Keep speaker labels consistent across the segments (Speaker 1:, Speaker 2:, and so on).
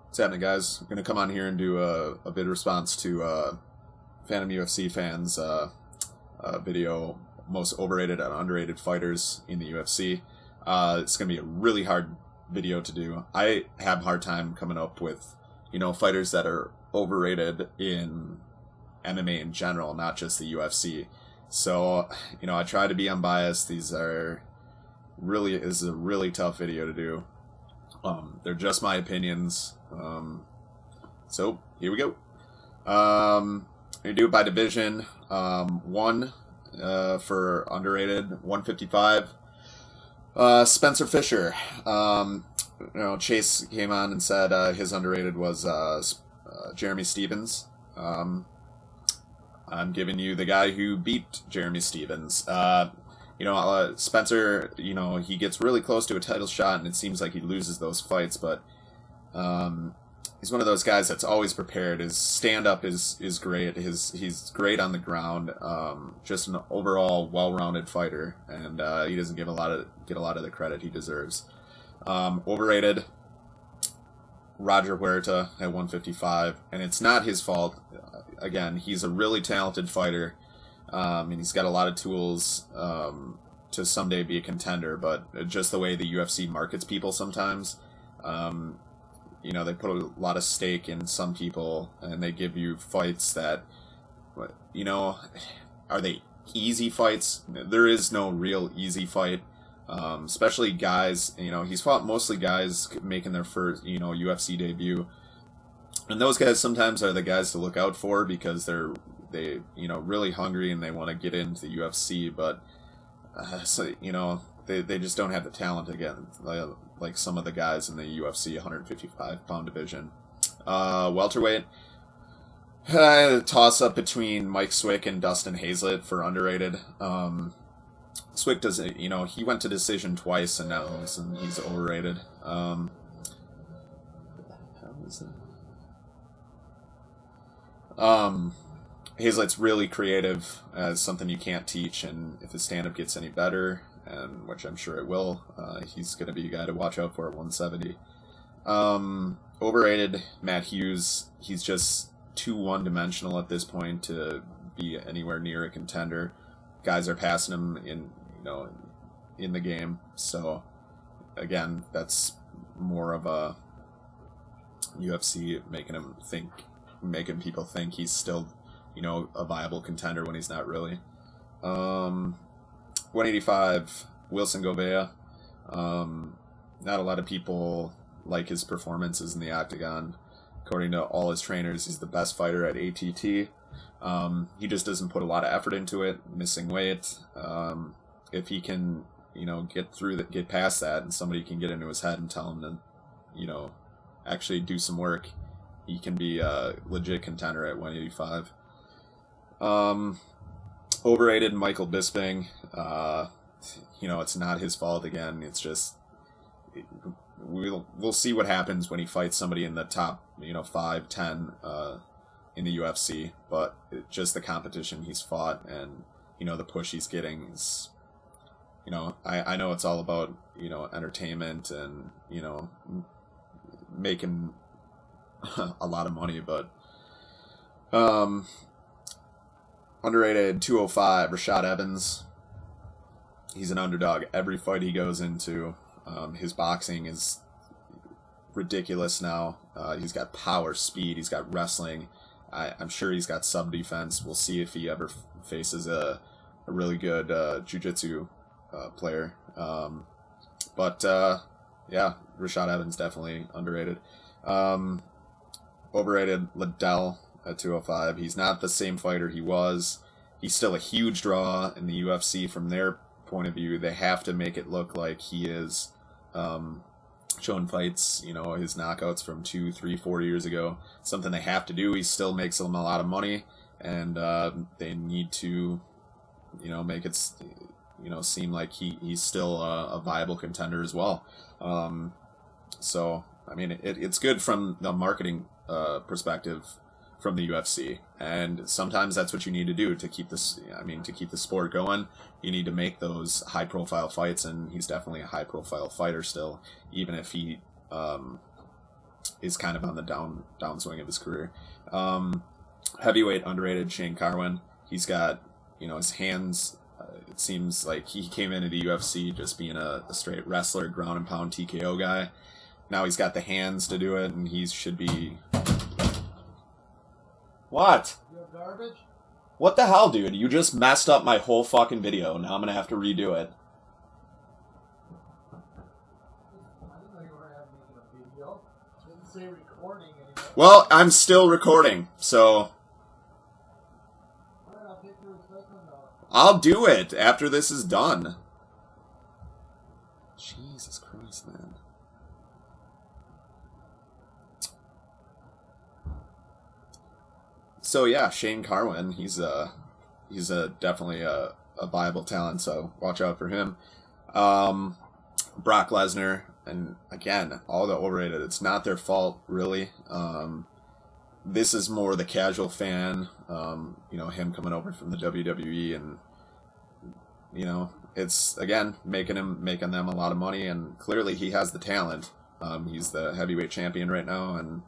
Speaker 1: What's happening, guys? I'm going to come on here and do a bit of response to Phantom UFC fans' video, most overrated and underrated fighters in the UFC. It's going to be a really hard video to do. I have a hard time coming up with, fighters that are overrated in MMA in general, not just the UFC. So, I try to be unbiased. This is a really tough video to do. They're just my opinions. So here we go. We do it by division. One for underrated, 155. Spencer Fisher. Chase came on and said his underrated was Jeremy Stevens. I'm giving you the guy who beat Jeremy Stevens. Spencer, he gets really close to a title shot, and it seems like he loses those fights, but he's one of those guys that's always prepared. His stand-up is great. He's great on the ground. Just an overall well-rounded fighter, and he doesn't get a lot of the credit he deserves. Overrated, Roger Huerta at 155, and it's not his fault. Again, he's a really talented fighter. And he's got a lot of tools to someday be a contender, but just the way the UFC markets people sometimes, they put a lot of stake in some people, and they give you fights that, are they easy fights? There is no real easy fight, especially guys, he's fought mostly guys making their first, UFC debut. And those guys sometimes are the guys to look out for because they really hungry and they want to get into the UFC, but they just don't have the talent again, like some of the guys in the UFC 155-pound division. Welterweight, toss up between Mike Swick and Dustin Hazlett for underrated. Swick does, he went to decision twice and now he's overrated. How is it? Hazlett's really creative as something you can't teach, and if his stand-up gets any better, and which I'm sure it will, he's going to be a guy to watch out for at 170. Overrated, Matt Hughes. He's just too one-dimensional at this point to be anywhere near a contender. Guys are passing him in the game, so again, that's more of a UFC making people think he's still a viable contender when he's not really. 185, Wilson Govea. Not a lot of people like his performances in the octagon. According to all his trainers, he's the best fighter at ATT. He just doesn't put a lot of effort into it, missing weight. If he can, get past that, and somebody can get into his head and tell him to, actually do some work, he can be a legit contender at 185. Overrated, Michael Bisping. It's not his fault again. It's just we'll see what happens when he fights somebody in the top 5, 10 in the UFC. But just the competition he's fought and the push he's getting is I know it's all about entertainment and making a lot of money, but underrated, 205, Rashad Evans. He's an underdog every fight he goes into. His boxing is ridiculous now. He's got power, speed, he's got wrestling. I'm sure he's got sub defense. We'll see if he ever faces a really good jiu-jitsu player. Yeah, Rashad Evans definitely underrated. Overrated, Liddell at 205. He's not the same fighter he was. He's still a huge draw in the UFC from their point of view. They have to make it look like he is showing fights, his knockouts from 2, 3, 4 years ago. Something they have to do. He still makes them a lot of money, and they need to, make it, seem like he's still a viable contender as well. So, I mean, it's good from the marketing perspective from the UFC, and sometimes that's what you need to do to keep the sport going. You need to make those high profile fights, and he's definitely a high profile fighter still, even if he is kind of on the downswing of his career. Heavyweight underrated Shane Carwin. He's got, his hands. It seems like he came into the UFC just being a straight wrestler, ground and pound TKO guy. Now he's got the hands to do it, and he should be. What?
Speaker 2: You have garbage?
Speaker 1: What the hell, dude? You just messed up my whole fucking video. Now I'm gonna have to redo it.
Speaker 2: I didn't know you were making a video. It didn't say recording anymore.
Speaker 1: Well, I'm still recording, so
Speaker 2: Alright, I'll take your recycling now.
Speaker 1: I'll do it after this is done. Jesus Christ, man. So yeah, Shane Carwin, he's definitely a viable talent, so watch out for him. Brock Lesnar, and again, all the overrated, it's not their fault, really. This is more the casual fan, him coming over from the WWE, and, it's, again, making them a lot of money, and clearly he has the talent. He's the heavyweight champion right now, and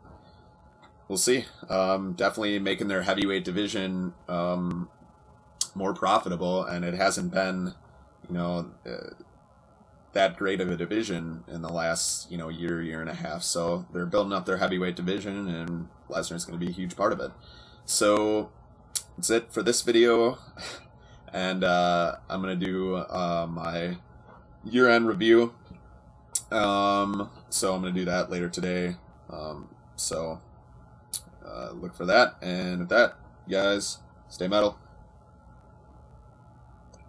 Speaker 1: we'll see. Definitely making their heavyweight division more profitable, and it hasn't been, that great of a division in the last, year and a half. So they're building up their heavyweight division, and Lesnar's going to be a huge part of it. So that's it for this video, and I'm going to do my year-end review. So I'm going to do that later today. Look for that, and with that, guys, stay metal.